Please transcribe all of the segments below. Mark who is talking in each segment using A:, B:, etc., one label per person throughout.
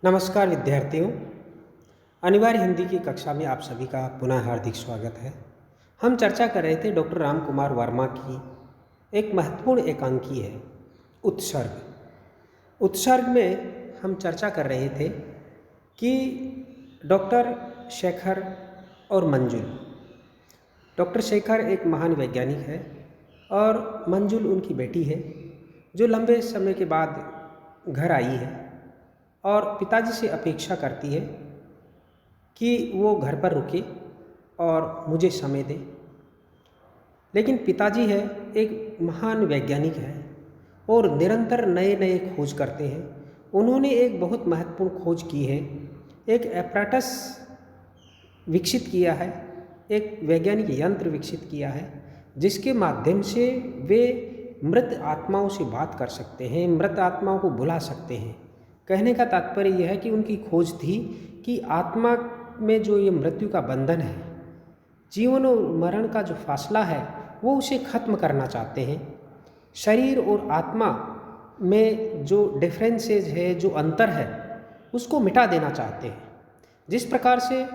A: नमस्कार विद्यार्थियों। अनिवार्य हिंदी की कक्षा में आप सभी का पुनः हार्दिक स्वागत है। हम चर्चा कर रहे थे डॉक्टर राम कुमार वर्मा की एक महत्वपूर्ण एकांकी है उत्सर्ग। उत्सर्ग में हम चर्चा कर रहे थे कि डॉक्टर शेखर और मंजुल। डॉक्टर शेखर एक महान वैज्ञानिक है और मंजुल उनकी बेटी है जो लंबे समय के बाद घर आई है और पिताजी से अपेक्षा करती है कि वो घर पर रुके और मुझे समय दे। लेकिन पिताजी है एक महान वैज्ञानिक है और निरंतर नए नए खोज करते हैं। उन्होंने एक बहुत महत्वपूर्ण खोज की है, एक एपराटस विकसित किया है, एक वैज्ञानिक यंत्र विकसित किया है जिसके माध्यम से वे मृत आत्माओं से बात कर सकते हैं, मृत आत्माओं को बुला सकते हैं। कहने का तात्पर्य यह है कि उनकी खोज थी कि आत्मा में जो ये मृत्यु का बंधन है, जीवन और मरण का जो फासला है, वो उसे ख़त्म करना चाहते हैं। शरीर और आत्मा में जो डिफरेंसेज है, जो अंतर है, उसको मिटा देना चाहते हैं। जिस प्रकार से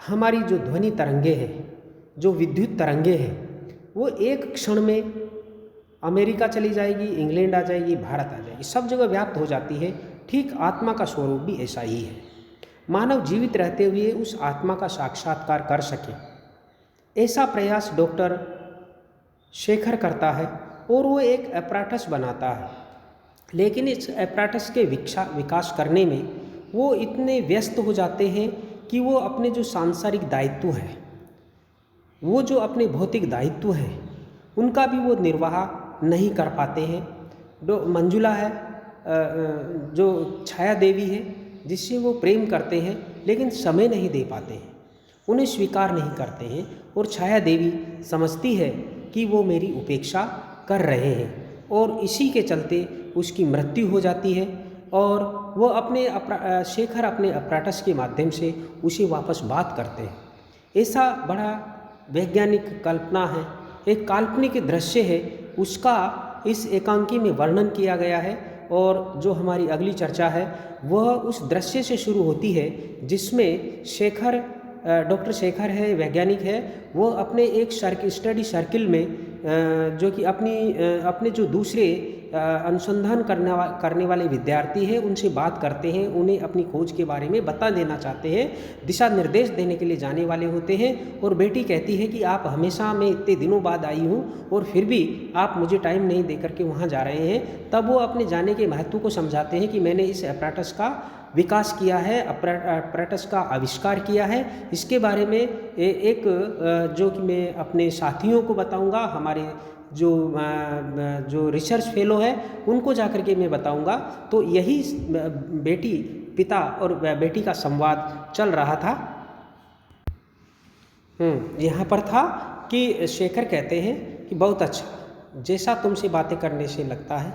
A: हमारी जो ध्वनि तरंगे हैं, जो विद्युत तरंगे हैं, वो एक क्षण में अमेरिका चली जाएगी, इंग्लैंड आ जाएगी, भारत आ जाएगी, सब जगह व्याप्त हो जाती है। ठीक आत्मा का स्वरूप भी ऐसा ही है। मानव जीवित रहते हुए उस आत्मा का साक्षात्कार कर सके, ऐसा प्रयास डॉक्टर शेखर करता है और वो एक एपराटस बनाता है। लेकिन इस एपराटस के विकास करने में वो इतने व्यस्त हो जाते हैं कि वो अपने जो सांसारिक दायित्व है, वो जो अपने भौतिक दायित्व हैं, उनका भी वो निर्वाह नहीं कर पाते हैं। मंजुला है, जो छाया देवी है, जिससे वो प्रेम करते हैं लेकिन समय नहीं दे पाते हैं, उन्हें स्वीकार नहीं करते हैं और छाया देवी समझती है कि वो मेरी उपेक्षा कर रहे हैं और इसी के चलते उसकी मृत्यु हो जाती है और वो शेखर अपने एपराटस के माध्यम से उसे वापस बात करते हैं। ऐसा बड़ा वैज्ञानिक कल्पना है, एक काल्पनिक दृश्य है, उसका इस एकांकी में वर्णन किया गया है। और जो हमारी अगली चर्चा है वह उस दृश्य से शुरू होती है जिसमें डॉक्टर शेखर है, वैज्ञानिक है, वो अपने एक स्टडी सर्किल में जो कि अपने जो दूसरे अनुसंधान करने वाले विद्यार्थी हैं उनसे बात करते हैं, उन्हें अपनी खोज के बारे में बता देना चाहते हैं, दिशा निर्देश देने के लिए जाने वाले होते हैं। और बेटी कहती है कि आप हमेशा, मैं इतने दिनों बाद आई हूँ और फिर भी आप मुझे टाइम नहीं दे करके वहाँ जा रहे हैं। तब वो अपने जाने के महत्व को समझाते हैं कि मैंने इस एपराटस का विकास किया है, एपराटस का आविष्कार किया है। इसके बारे में एक जो कि मैं अपने साथियों को बताऊंगा, हमारे जो रिसर्च फेलो है उनको जा कर के मैं बताऊंगा। तो यही पिता और बेटी का संवाद चल रहा था। यहाँ पर था कि शेखर कहते हैं कि बहुत अच्छा, जैसा तुमसे बातें करने से लगता है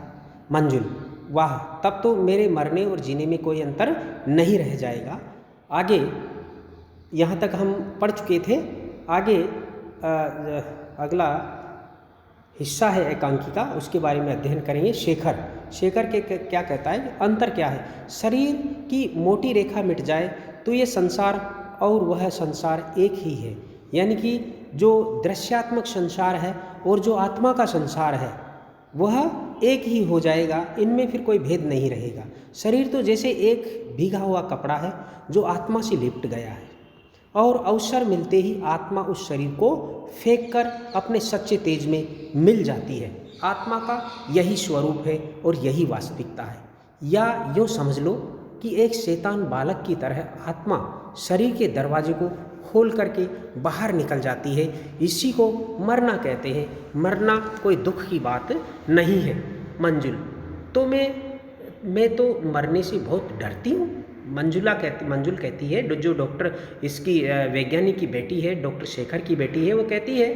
A: मंजुल, वाह, तब तो मेरे मरने और जीने में कोई अंतर नहीं रह जाएगा। आगे यहाँ तक हम पढ़ चुके थे। आगे अगला हिस्सा है एकांकी का, उसके बारे में अध्ययन करेंगे। शेखर के क्या कहता है, अंतर क्या है। शरीर की मोटी रेखा मिट जाए तो ये संसार और वह संसार एक ही है। यानी कि जो दृश्यात्मक संसार है और जो आत्मा का संसार है वह एक ही हो जाएगा, इनमें फिर कोई भेद नहीं रहेगा। शरीर तो जैसे एक भीगा हुआ कपड़ा है जो आत्मा से लिपट गया है और अवसर मिलते ही आत्मा उस शरीर को फेंक कर अपने सच्चे तेज में मिल जाती है। आत्मा का यही स्वरूप है और यही वास्तविकता है। या यूँ समझ लो कि एक शैतान बालक की तरह आत्मा शरीर के दरवाजे को खोल करके बाहर निकल जाती है। इसी को मरना कहते हैं। मरना कोई दुख की बात नहीं है। मंजुल, तो मैं तो मरने से बहुत डरती हूँ। मंजुल कहती है, जो डॉक्टर इसकी वैज्ञानिक की बेटी है, डॉक्टर शेखर की बेटी है, वो कहती है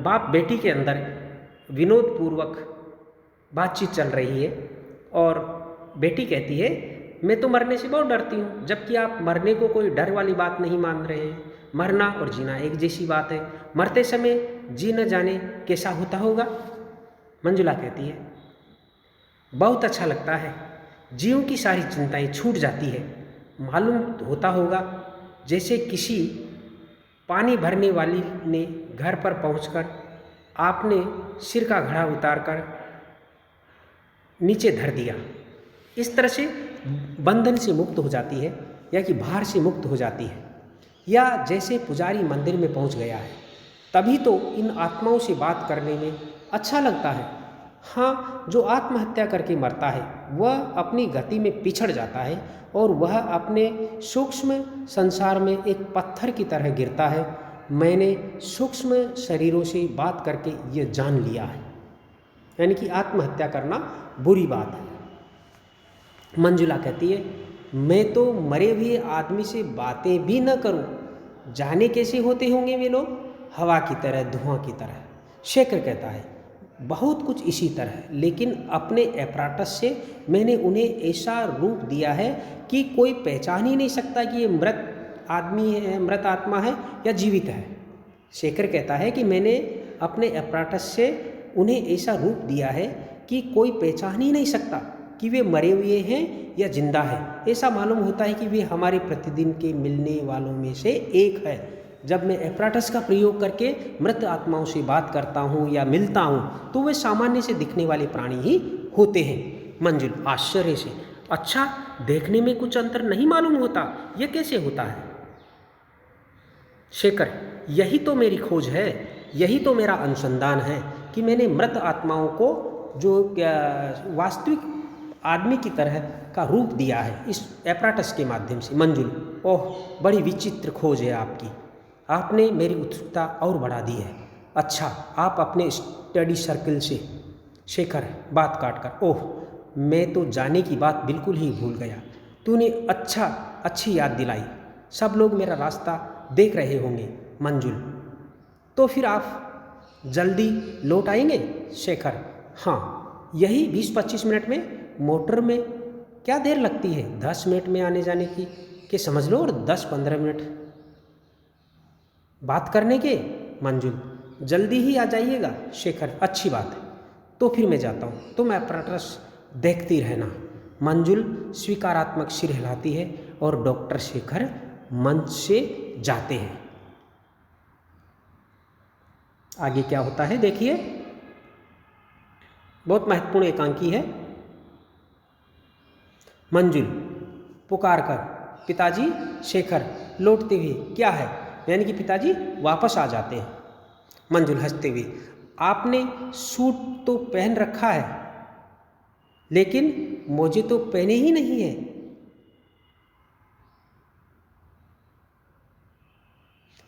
A: बाप बेटी के अंदर विनोद पूर्वक बातचीत चल रही है और बेटी कहती है मैं तो मरने से बहुत डरती हूँ, जबकि आप मरने को कोई डर वाली बात नहीं मान रहे हैं। मरना और जीना एक जैसी बात है। मरते समय जी न जाने कैसा होता होगा। मंजुला कहती है बहुत अच्छा लगता है जीवों की सारी चिंताएं छूट जाती है। मालूम होता होगा जैसे किसी पानी भरने वाली ने घर पर पहुंचकर आपने सिर का घड़ा उतारकर नीचे धर दिया। इस तरह से बंधन से मुक्त हो जाती है या कि भार से मुक्त हो जाती है। या जैसे पुजारी मंदिर में पहुंच गया है, तभी तो इन आत्माओं से बात करने में अच्छा लगता है। हाँ, जो आत्महत्या करके मरता है वह अपनी गति में पिछड़ जाता है और वह अपने सूक्ष्म संसार में एक पत्थर की तरह गिरता है। मैंने सूक्ष्म शरीरों से बात करके ये जान लिया है, यानी कि आत्महत्या करना बुरी बात है। मंजुला कहती है, मैं तो मरे हुए आदमी से बातें भी न करूं, जाने कैसे होते होंगे वे लोग, हवा की तरह, धुआं की तरह। शेखर कहता है, बहुत कुछ इसी तरह, लेकिन अपने एपराटस से मैंने उन्हें ऐसा रूप दिया है कि कोई पहचान ही नहीं सकता कि ये मृत आदमी है, मृत आत्मा है या जीवित है। शेखर कहता है कि मैंने अपने एपराटस से उन्हें ऐसा रूप दिया है कि कोई पहचान ही नहीं सकता कि वे मरे हुए हैं या जिंदा है। ऐसा मालूम होता है कि वे हमारे प्रतिदिन के मिलने वालों में से एक है। जब मैं एपराटस का प्रयोग करके मृत आत्माओं से बात करता हूँ या मिलता हूँ तो वे सामान्य से दिखने वाले प्राणी ही होते हैं। मंजुल आश्चर्य से, अच्छा, देखने में कुछ अंतर नहीं मालूम होता, यह कैसे होता है? शेखर, यही तो मेरी खोज है, यही तो मेरा अनुसंधान है कि मैंने मृत आत्माओं को जो वास्तविक आदमी की तरह का रूप दिया है इस एपराटस के माध्यम से। मंजुल, ओह, बड़ी विचित्र खोज है आपकी, आपने मेरी उत्सुकता और बढ़ा दी है। अच्छा, आप अपने स्टडी सर्कल से। शेखर बात काट कर, ओह, मैं तो जाने की बात बिल्कुल ही भूल गया, तूने अच्छी याद दिलाई, सब लोग मेरा रास्ता देख रहे होंगे। मंजुल, तो फिर आप जल्दी लौट आएंगे? शेखर, हाँ, यही 20-25 मिनट में। मोटर में क्या देर लगती है, 10 मिनट में आने जाने की, कि समझ लो, और 10-15 मिनट बात करने के। मंजुल, जल्दी ही आ जाइएगा। शेखर, अच्छी बात है, तो फिर मैं जाता हूँ, तुम एपराटस देखती रहना। मंजुल स्वीकारात्मक सिर हिलाती है और डॉक्टर शेखर मंच से जाते हैं। आगे क्या होता है देखिए, बहुत महत्वपूर्ण एकांकी है। मंजुल पुकार कर, पिताजी। शेखर लौटते हुए, क्या है? यानी कि पिताजी वापस आ जाते हैं। मंजुल हंसते हुए, आपने सूट तो पहन रखा है, लेकिन मुझे तो पहने ही नहीं है।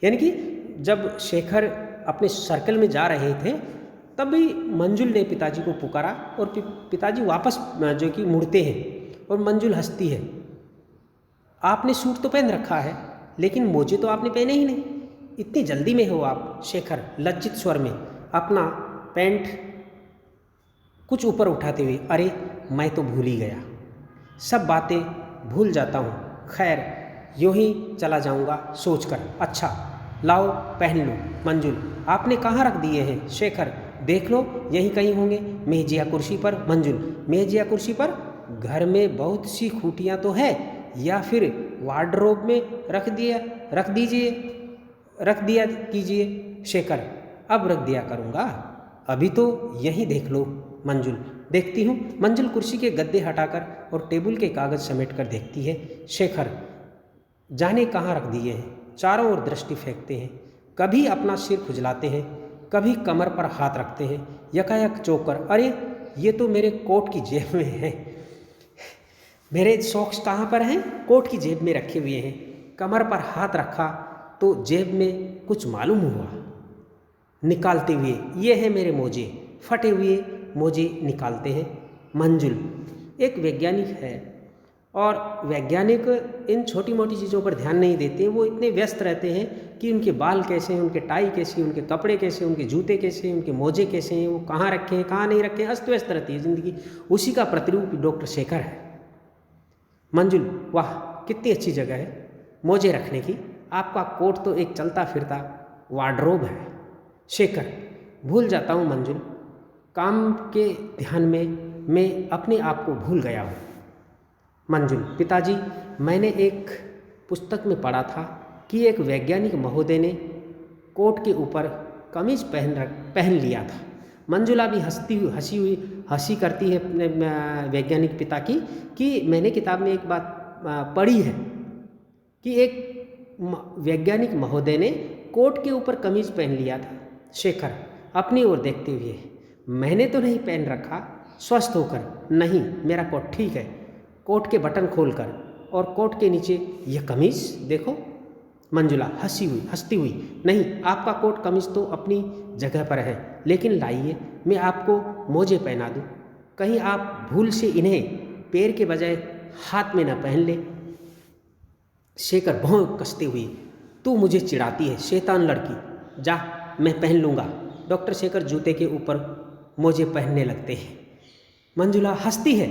A: यानी कि जब शेखर अपने सर्कल में जा रहे थे तभी मंजुल ने पिताजी को पुकारा और पिताजी वापस जो कि मुड़ते हैं और मंजुल हंसती है, आपने सूट तो पहन रखा है लेकिन मोजे तो आपने पहने ही नहीं, इतनी जल्दी में हो आप? शेखर लज्जित स्वर में अपना पैंट कुछ ऊपर उठाते हुए, अरे मैं तो भूल ही गया, सब बातें भूल जाता हूँ, खैर यूँ ही चला जाऊँगा सोचकर। अच्छा लाओ पहन लो। मंजुल, आपने कहाँ रख दिए हैं? शेखर, देख लो, यहीं कहीं होंगे, मेज या कुर्सी पर। मंजुल, मेज या कुर्सी पर? घर में बहुत सी खूटियाँ तो है, या फिर वार्डरोब में रख दिया कीजिए। शेखर, अब रख दिया करूँगा, अभी तो यहीं देख लो। मंजुल, देखती हूँ। मंजुल कुर्सी के गद्दे हटाकर और टेबल के कागज समेटकर देखती है। शेखर, जाने कहाँ रख दिए हैं, चारों ओर दृष्टि फेंकते हैं, कभी अपना सिर खुजलाते हैं, कभी कमर पर हाथ रखते हैं, यकायक चौंककर, अरे ये तो मेरे कोट की जेब में है। मेरे सॉक्स कहाँ पर हैं? कोट की जेब में रखे हुए हैं। कमर पर हाथ रखा तो जेब में कुछ मालूम हुआ, निकालते हुए, ये है मेरे मोजे। फटे हुए मोजे निकालते हैं। मंजुल, एक वैज्ञानिक है और वैज्ञानिक इन छोटी मोटी चीज़ों पर ध्यान नहीं देते, वो इतने व्यस्त रहते हैं कि उनके बाल कैसे हैं, उनके टाई कैसी, उनके कपड़े कैसे, उनके जूते कैसे, उनके मोजे कैसे हैं, वो कहाँ रखे हैं, कहाँ नहीं रखे हैं, अस्त व्यस्त रहती है ज़िंदगी। उसी का प्रतिरूप डॉक्टर शेखर है। मंजुल, वाह, कितनी अच्छी जगह है मोजे रखने की, आपका कोट तो एक चलता फिरता वार्डरोब है। शेखर, भूल जाता हूँ मंजुल, काम के ध्यान में मैं अपने आप को भूल गया हूँ। मंजुल, पिताजी, मैंने एक पुस्तक में पढ़ा था कि एक वैज्ञानिक महोदय ने कोट के ऊपर कमीज पहन लिया था। मंजुला भी हंसी करती है अपने वैज्ञानिक पिता की कि मैंने किताब में एक बात पढ़ी है कि एक वैज्ञानिक महोदय ने कोट के ऊपर कमीज पहन लिया था। शेखर अपनी ओर देखते हुए, मैंने तो नहीं पहन रखा। स्वस्थ होकर, नहीं, मेरा कोट ठीक है। कोट के बटन खोलकर और कोट के नीचे यह कमीज देखो। मंजुला हंसती हुई, नहीं, आपका कोट कमीज तो अपनी जगह पर है, लेकिन लाइए मैं आपको मोजे पहना दूं। कहीं आप भूल से इन्हें पैर के बजाय हाथ में न पहन ले। शेखर भौं कसते हुए, तू मुझे चिढ़ाती है शैतान लड़की, जा मैं पहन लूँगा। डॉक्टर शेखर जूते के ऊपर मोजे पहनने लगते हैं। मंजुला हंसती है,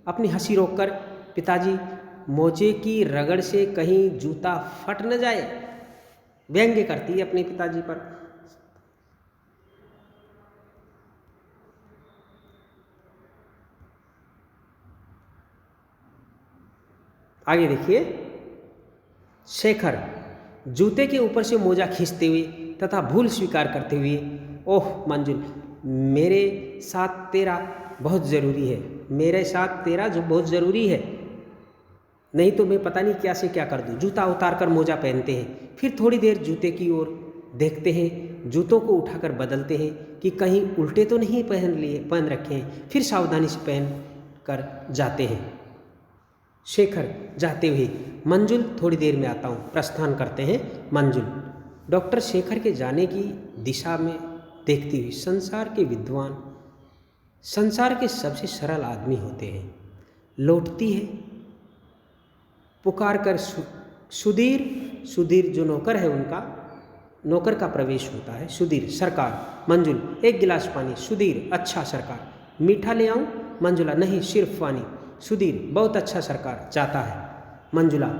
A: अपनी हंसी रोककर, पिताजी, मोजे की रगड़ से कहीं जूता फट न जाए। व्यंग्य करती है अपने पिताजी पर। आगे देखिए, शेखर जूते के ऊपर से मोजा खींचते हुए तथा भूल स्वीकार करते हुए, ओह मंजुल, मेरे साथ तेरा बहुत ज़रूरी है, मेरे साथ तेरा जो बहुत ज़रूरी है, नहीं तो मैं पता नहीं क्या से क्या कर दूँ। जूता उतार कर मोजा पहनते हैं, फिर थोड़ी देर जूते की ओर देखते हैं, जूतों को उठाकर बदलते हैं कि कहीं उल्टे तो नहीं पहन रखे हैं, फिर सावधानी से पहन कर जाते हैं। शेखर जाते हुए, मंजुल, थोड़ी देर में आता हूँ। प्रस्थान करते हैं मंजुल। डॉक्टर शेखर के जाने की दिशा में देखती हुई, संसार के विद्वान, संसार के सबसे सरल आदमी होते हैं, लौटती है। पुकार कर सुधीर जो नौकर है उनका, नौकर का प्रवेश होता है। सुधीर, सरकार। मंजुल, एक गिलास पानी। सुधीर, अच्छा सरकार। मीठा ले आऊं? मंजुला, नहीं, सिर्फ पानी। सुधीर, बहुत अच्छा सरकार। जाता है। मंजुला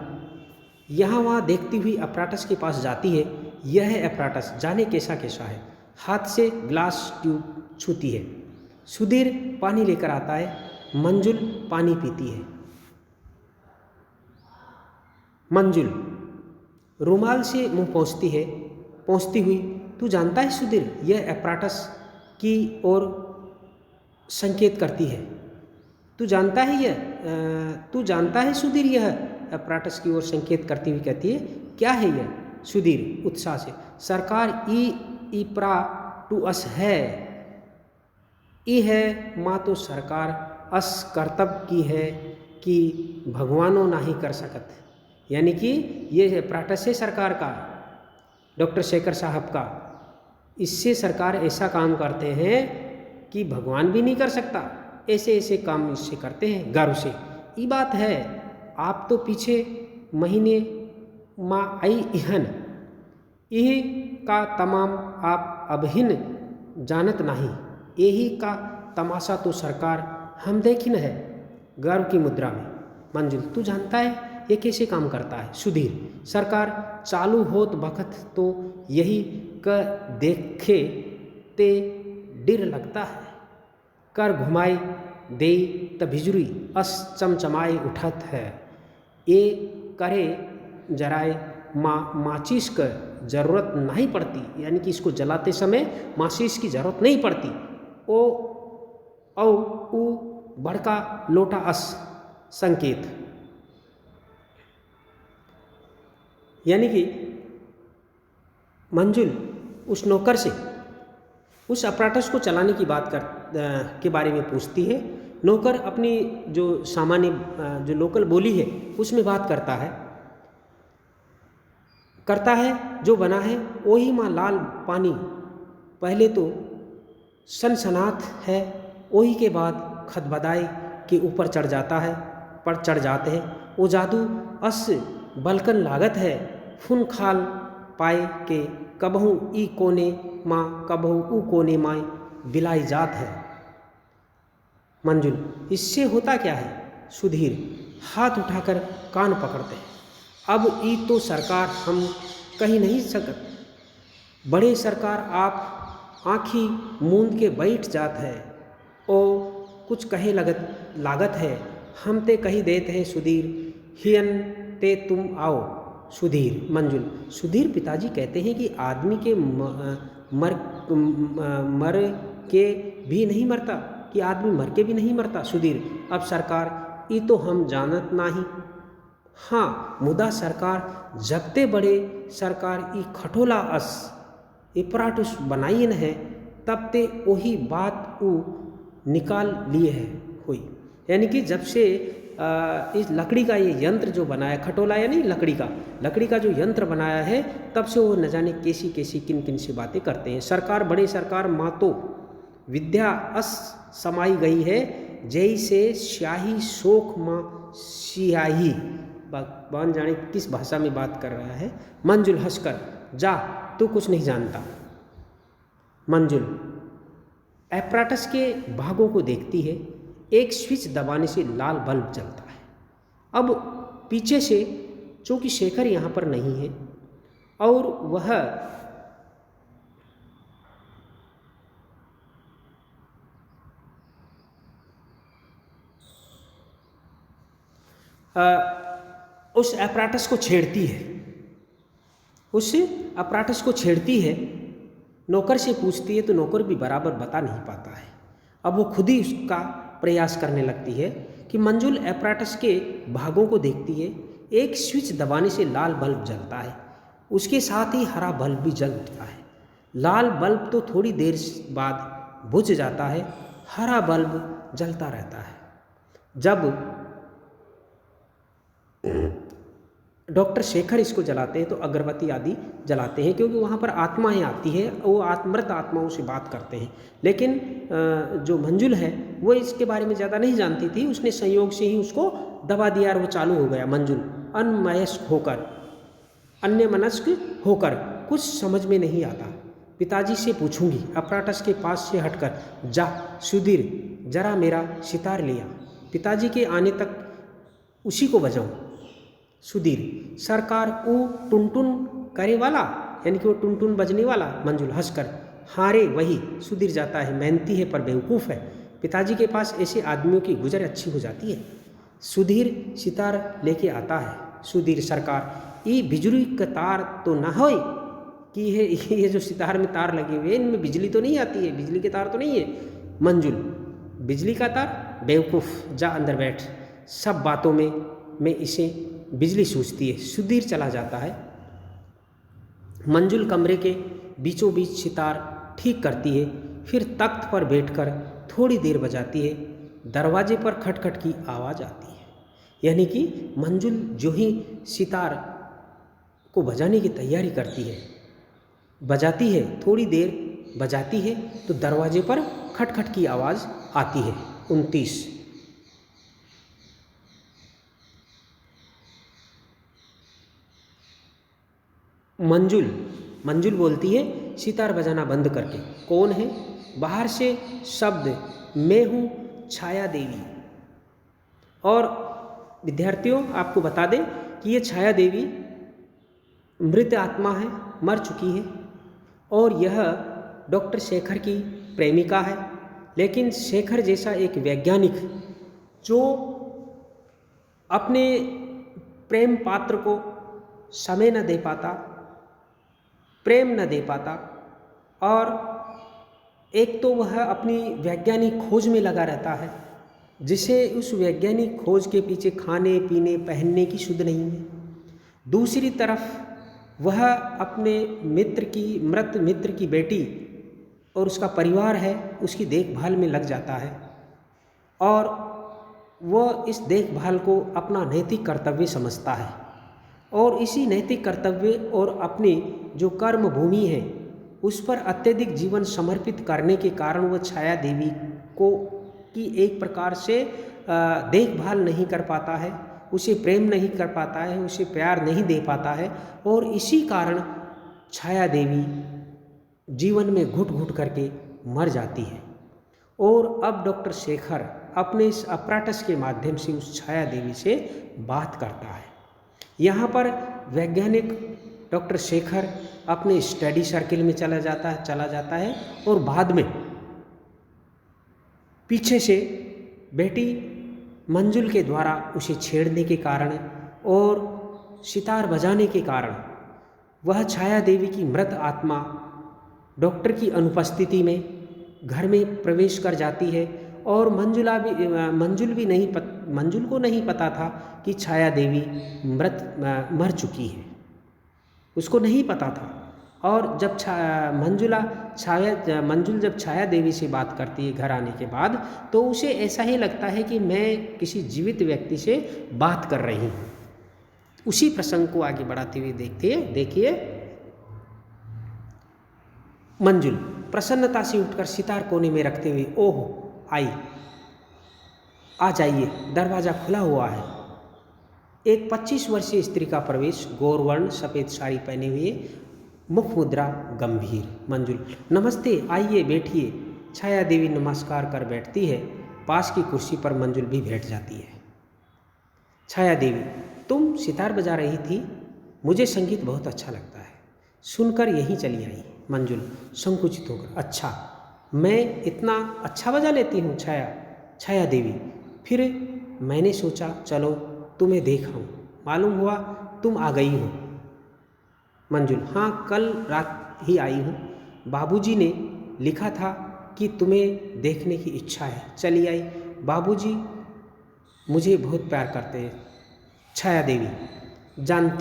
A: यहाँ वहाँ देखती हुई अपराटस के पास जाती है। यह है अपराटस, जाने कैसा कैसा है। हाथ से ग्लास ट्यूब छूती है। सुधीर पानी लेकर आता है। मंजुल पानी पीती है। मंजुल रुमाल से मुंह पोंछती हुई, तू जानता है सुधीर, यह अपराटस की ओर संकेत करती है। तू जानता है सुधीर, यह अपराटस की ओर संकेत करती हुई कहती है, क्या है यह? सुधीर उत्साह से, सरकार, ई प्रा टू अस है। ई है माँ तो सरकार अस कर्तव्य की है कि भगवानों ना ही कर सकत। यानी कि ये अपराटस है सरकार का, डॉक्टर शेखर साहब का। इससे सरकार ऐसा काम करते हैं कि भगवान भी नहीं कर सकता। ऐसे ऐसे काम इससे करते हैं, गर्व से। ये बात है, आप तो पीछे महीने माँ आई इहन, यही का तमाम आप अबहिन जानत नहीं। यही का तमाशा तो सरकार हम देखी न है, गर्व की मुद्रा में। मंजुल, तू जानता है ये कैसे काम करता है? सुधीर, सरकार चालू होत बखत तो यही क देखे ते डिर लगता है। कर घुमाई दे त भिजुरी अस चमचमाए उठत है। ये करे जराए माचिस का ज़रूरत नहीं पड़ती, यानी कि इसको जलाते समय माचिस की ज़रूरत नहीं पड़ती। ऊ बड़का लोटा अस संकेत, यानी कि मंजुल उस नौकर से उस अपराटस को चलाने की बात के बारे में पूछती है। नौकर अपनी जो सामान्य जो लोकल बोली है उसमें बात करता है जो बना है वही माँ लाल पानी पहले तो सनसनात है, वही के बाद खदबदाई के ऊपर चढ़ जाते हैं। वो जादू अस बलकन लागत है, फुन खाल पाए के कबहू ई कोने माँ कबहू ऊ कोने माँ बिलाई जात है। मंजुल, इससे होता क्या है? सुधीर हाथ उठाकर कान पकड़ते हैं। अब ई तो सरकार हम कही नहीं सकत, बड़े सरकार आप आँखी मूंद के बैठ जात है। ओ कुछ कहे लागत है, हम ते कही देते हैं सुधीर, हियन ते तुम आओ सुधीर। मंजुल, सुधीर पिताजी कहते हैं कि आदमी के मर के भी नहीं मरता, कि आदमी मर के भी नहीं मरता। सुधीर, अब सरकार ई तो हम जानत नाही। हाँ, मुदा सरकार जगते बड़े सरकार ई खटोला अस इपराटुस बनाइन है, तब ते वही बात ऊ निकाल लिए है हुई। यानी कि जब से इस लकड़ी का ये यंत्र जो बनाया, खटोला यानी लकड़ी का जो यंत्र बनाया है, तब से वो न जाने कैसी कैसी किन किन से बातें करते हैं। सरकार बड़े सरकार मातो विद्या अस समाई गई है, जैसे स्याही शोक माँ सियाही। भगवान जाने किस भाषा में बात कर रहा है। मंजुल हंसकर, जा तू कुछ नहीं जानता। मंजुल एपराटस के भागों को देखती है। एक स्विच दबाने से लाल बल्ब जलता है। अब पीछे से, चूंकि शेखर यहाँ पर नहीं है और वह उस एपराटस को छेड़ती है, नौकर से पूछती है तो नौकर भी बराबर बता नहीं पाता है। अब वो खुद ही उसका प्रयास करने लगती है कि मंजुल एपराटस के भागों को देखती है। एक स्विच दबाने से लाल बल्ब जलता है, उसके साथ ही हरा बल्ब भी जल उठता है। लाल बल्ब तो थोड़ी देर बाद बुझ जाता है, हरा बल्ब जलता रहता है। जब डॉक्टर शेखर इसको जलाते हैं तो अगरबत्ती आदि जलाते हैं, क्योंकि वहाँ पर आत्माएं आती है, वो मृत आत्माओं से बात करते हैं। लेकिन जो मंजुल है वो इसके बारे में ज़्यादा नहीं जानती थी, उसने संयोग से ही उसको दबा दिया और वो चालू हो गया। मंजुल अन्यमनस्क होकर, कुछ समझ में नहीं आता। पिताजी से पूछूंगी। एपराटस के पास से हटकर, जा सुधीर जरा मेरा सितार लिया, पिताजी के आने तक उसी को बजाऊं। सुधीर, सरकार वो टुनटुन करे वाला, यानी कि वो टुनटुन बजने वाला। मंजुल हंसकर, हाँ रे वही। सुधीर जाता है, मेहनती है पर बेवकूफ़ है। पिताजी के पास ऐसे आदमियों की गुजर अच्छी हो जाती है। सुधीर सितार लेके आता है। सुधीर, सरकार ये बिजली का तार तो ना हो कि ये जो सितार में तार लगे हुए इनमें बिजली तो नहीं आती है, बिजली के तार तो नहीं है। मंजुल, बिजली का तार? बेवकूफ़, जा अंदर बैठ, सब बातों में मैं इसे बिजली सूझती है। सुधीर चला जाता है। मंजुल कमरे के बीचों बीच सितार ठीक करती है, फिर तख्त पर बैठकर थोड़ी देर बजाती है। दरवाजे पर खटखट की आवाज़ आती है। यानी कि मंजुल जो ही सितार को बजाने की तैयारी करती है, बजाती है, थोड़ी देर बजाती है तो दरवाजे पर खटखट की आवाज़ आती है। 29। मंजुल बोलती है सितार बजाना बंद करके, कौन है? बाहर से शब्द, मैं हूँ छाया देवी। और विद्यार्थियों आपको बता दें कि ये छाया देवी मृत आत्मा है, मर चुकी है और यह डॉक्टर शेखर की प्रेमिका है। लेकिन शेखर जैसा एक वैज्ञानिक जो अपने प्रेम पात्र को समय न दे पाता, प्रेम न दे पाता, और एक तो वह अपनी वैज्ञानिक खोज में लगा रहता है, जिसे उस वैज्ञानिक खोज के पीछे खाने पीने पहनने की सुध नहीं है। दूसरी तरफ वह अपने मृत मित्र की बेटी और उसका परिवार है, उसकी देखभाल में लग जाता है और वह इस देखभाल को अपना नैतिक कर्तव्य समझता है। और इसी नैतिक कर्तव्य और अपनी जो कर्म भूमि है उस पर अत्यधिक जीवन समर्पित करने के कारण वह छाया देवी की एक प्रकार से देखभाल नहीं कर पाता है, उसे प्रेम नहीं कर पाता है, उसे प्यार नहीं दे पाता है और इसी कारण छाया देवी जीवन में घुट घुट करके मर जाती है। और अब डॉक्टर शेखर अपने इस एपराटस के माध्यम से उस छाया देवी से बात करता है। यहाँ पर वैज्ञानिक डॉक्टर शेखर अपने स्टडी सर्किल में चला जाता है और बाद में पीछे से बेटी मंजुल के द्वारा उसे छेड़ने के कारण और सितार बजाने के कारण वह छाया देवी की मृत आत्मा डॉक्टर की अनुपस्थिति में घर में प्रवेश कर जाती है। और मंजुल को नहीं पता था कि छाया देवी मर चुकी है, उसको नहीं पता था। और जब मंजुल जब छाया देवी से बात करती है घर आने के बाद, तो उसे ऐसा ही लगता है कि मैं किसी जीवित व्यक्ति से बात कर रही हूँ। उसी प्रसंग को आगे बढ़ाते हुए देखिए। मंजुल प्रसन्नता से उठकर सितार कोने में रखते हुए, ओह आई, आ जाइए, दरवाज़ा खुला हुआ है। एक 25 वर्षीय स्त्री का प्रवेश, गौरवर्ण सफ़ेद साड़ी पहने हुए, मुख मुद्रा गंभीर। मंजुल, नमस्ते, आइए बैठिए। छाया देवी नमस्कार कर बैठती है। पास की कुर्सी पर मंजुल भी बैठ जाती है। छाया देवी, तुम सितार बजा रही थी, मुझे संगीत बहुत अच्छा लगता है, सुनकर यहीं चली आई। मंजुल संकुचित होकर, अच्छा, मैं इतना अच्छा बजा लेती हूँ? छाया देवी, फिर मैंने सोचा चलो तुम्हें देखा, मालूम हुआ तुम आ गई हो। मंजुल, हाँ, कल रात ही आई हूँ, बाबूजी ने लिखा था कि तुम्हें देखने की इच्छा है, चली आई। बाबूजी मुझे बहुत प्यार करते हैं। छाया देवी,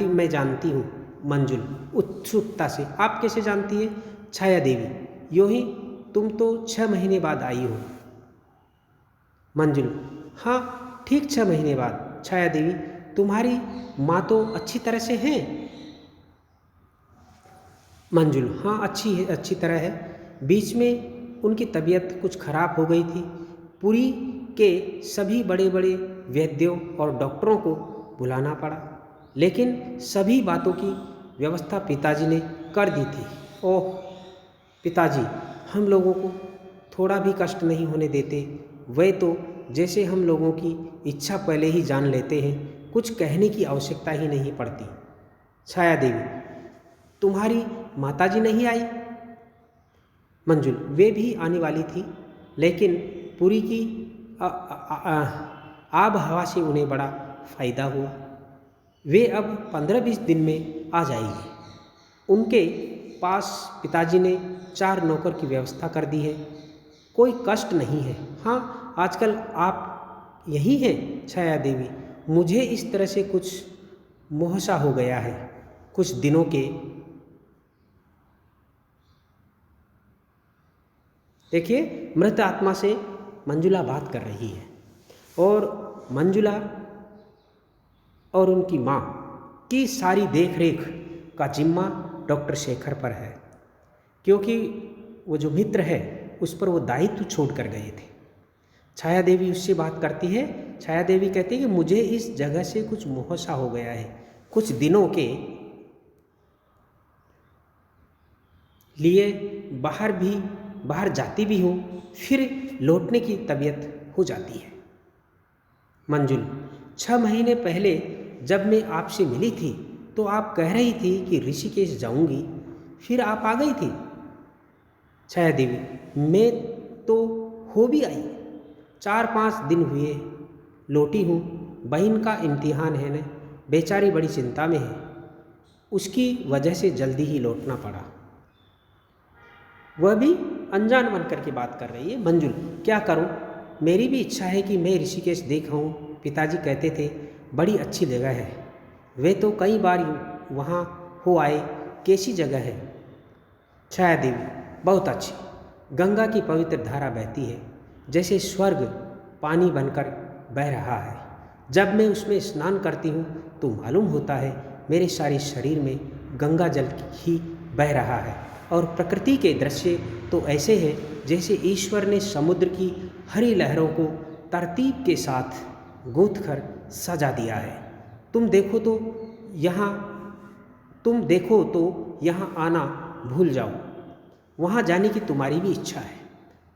A: मैं जानती हूँ। मंजुल उत्सुकता से, आप कैसे जानती है? छाया देवी, यूँ ही, तुम तो 6 महीने बाद आई हो। मंजुल, हाँ, ठीक 6 महीने बाद। छाया देवी, तुम्हारी माँ तो अच्छी तरह से हैं? मंजुल, हाँ, अच्छी तरह है। बीच में उनकी तबीयत कुछ खराब हो गई थी। पुरी के सभी बड़े बड़े वैद्यों और डॉक्टरों को बुलाना पड़ा, लेकिन सभी बातों की व्यवस्था पिताजी ने कर दी थी। ओह पिताजी, हम लोगों को थोड़ा भी कष्ट नहीं होने देते। वे तो जैसे हम लोगों की इच्छा पहले ही जान लेते हैं, कुछ कहने की आवश्यकता ही नहीं पड़ती। छाया देवी, तुम्हारी माताजी नहीं आई? मंजुल, वे भी आने वाली थी, लेकिन पुरी की आब हवा से उन्हें बड़ा फ़ायदा हुआ। वे अब 15-20 दिन में आ जाएगी। उनके पास पिताजी ने 4 नौकर की व्यवस्था कर दी है, कोई कष्ट नहीं है। हाँ, आजकल आप यही हैं? छाया देवी, मुझे इस तरह से कुछ मोहसा हो गया है कुछ दिनों के। देखिए, मृत आत्मा से मंजुला बात कर रही है, और मंजुला और उनकी माँ की सारी देख रेख का जिम्मा डॉक्टर शेखर पर है, क्योंकि वो जो मित्र है उस पर वो दायित्व छोड़ कर गए थे। छाया देवी उससे बात करती है। छाया देवी कहती है कि मुझे इस जगह से कुछ मोहसा हो गया है, कुछ दिनों के लिए बाहर जाती भी हूँ, फिर लौटने की तबीयत हो जाती है। मंजुल, 6 महीने पहले जब मैं आपसे मिली थी तो आप कह रही थी कि ऋषिकेश जाऊंगी, फिर आप आ गई थी। छाया देवी, मैं तो हो भी आई, 4-5 दिन हुए लौटी हूँ। बहन का इम्तिहान है न, बेचारी बड़ी चिंता में है, उसकी वजह से जल्दी ही लौटना पड़ा। वह भी अनजान बनकर के बात कर रही है। मंजुल, क्या करूं, मेरी भी इच्छा है कि मैं ऋषिकेश देखा हूँ। पिताजी कहते थे बड़ी अच्छी जगह है, वे तो कई बार वहाँ हो आए, कैसी जगह है? छाया देवी, बहुत अच्छी, गंगा की पवित्र धारा बहती है, जैसे स्वर्ग पानी बनकर बह रहा है। जब मैं उसमें स्नान करती हूँ तो मालूम होता है मेरे सारे शरीर में गंगा जल ही बह रहा है। और प्रकृति के दृश्य तो ऐसे हैं जैसे ईश्वर ने समुद्र की हरी लहरों को तरतीब के साथ गूंथ कर सजा दिया है। तुम देखो तो यहाँ आना भूल जाओ, वहाँ जाने की तुम्हारी भी इच्छा है।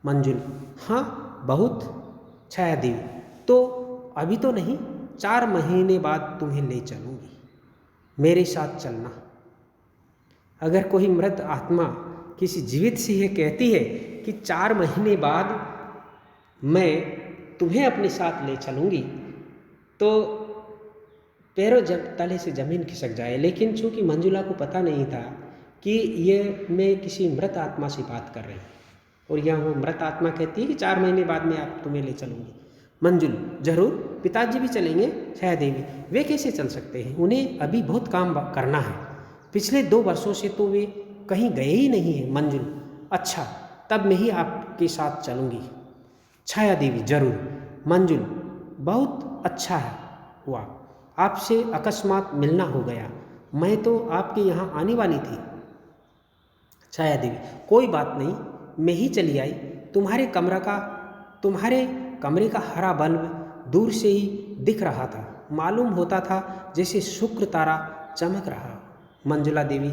A: मंजुल, हाँ, बहुत। छाया देवी, तो अभी तो नहीं, 4 महीने बाद तुम्हें ले चलूँगी, मेरे साथ चलना। अगर कोई मृत आत्मा किसी जीवित से यह कहती है कि 4 महीने बाद मैं तुम्हें अपने साथ ले चलूँगी, तो पैरों जब तले से ज़मीन खिसक जाए। लेकिन चूंकि मंजुला को पता नहीं था कि ये मैं किसी मृत आत्मा से बात कर रही हूँ, और यह वो मृत आत्मा कहती है कि 4 महीने बाद में आप तुम्हें ले चलूँगी। मंजुल, जरूर पिताजी भी चलेंगे। छाया देवी, वे कैसे चल सकते हैं, उन्हें अभी बहुत काम करना है। पिछले 2 वर्षों से तो वे कहीं गए ही नहीं हैं। मंजुल, अच्छा, तब मैं ही आपके साथ चलूँगी। छाया देवी, जरूर। मंजुल, बहुत अच्छा है हुआ आपसे अकस्मात मिलना हो गया, मैं तो आपके यहाँ आने वाली थी। छाया देवी, कोई बात नहीं, मैं ही चली आई। तुम्हारे कमरे का हरा बल्ब दूर से ही दिख रहा था, मालूम होता था जैसे शुक्र तारा चमक रहा। मंजुला देवी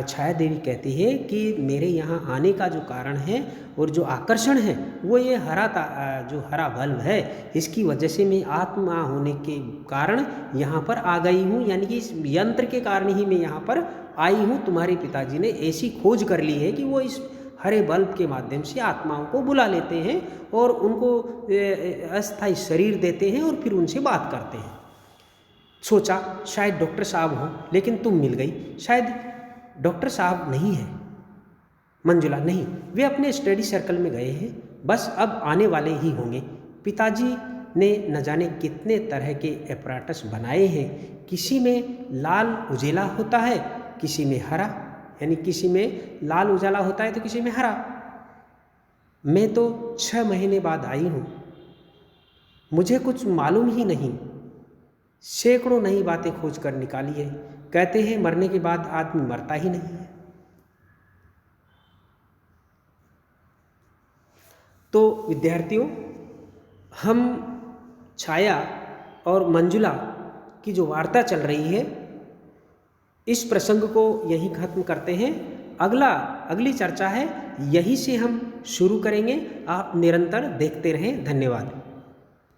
A: छाया देवी कहती है कि मेरे यहाँ आने का जो कारण है और जो आकर्षण है वो ये जो हरा बल्ब है, इसकी वजह से मैं आत्मा होने के कारण यहाँ पर आ गई हूँ, यानी कि इस यंत्र के कारण ही मैं यहाँ पर आई हूँ। तुम्हारे पिताजी ने ऐसी खोज कर ली है कि वो इस हरे बल्ब के माध्यम से आत्माओं को बुला लेते हैं और उनको अस्थायी शरीर देते हैं और फिर उनसे बात करते हैं। सोचा शायद डॉक्टर साहब हों, लेकिन तुम मिल गई। शायद डॉक्टर साहब नहीं है। मंजुला, नहीं, वे अपने स्टडी सर्कल में गए हैं, बस अब आने वाले ही होंगे। पिताजी ने न जाने कितने तरह के एपराटस बनाए हैं, किसी में लाल उजेला होता है, किसी में हरा, यानी किसी में लाल उजाला होता है तो किसी में हरा। मैं तो 6 महीने बाद आई हूँ, मुझे कुछ मालूम ही नहीं। सैकड़ों नई बातें खोज कर निकाली है। कहते हैं मरने के बाद आदमी मरता ही नहीं है। तो विद्यार्थियों, हम छाया और मंजुला की जो वार्ता चल रही है, इस प्रसंग को यहीं खत्म करते हैं। अगली चर्चा है, यहीं से हम शुरू करेंगे। आप निरंतर देखते रहें। धन्यवाद।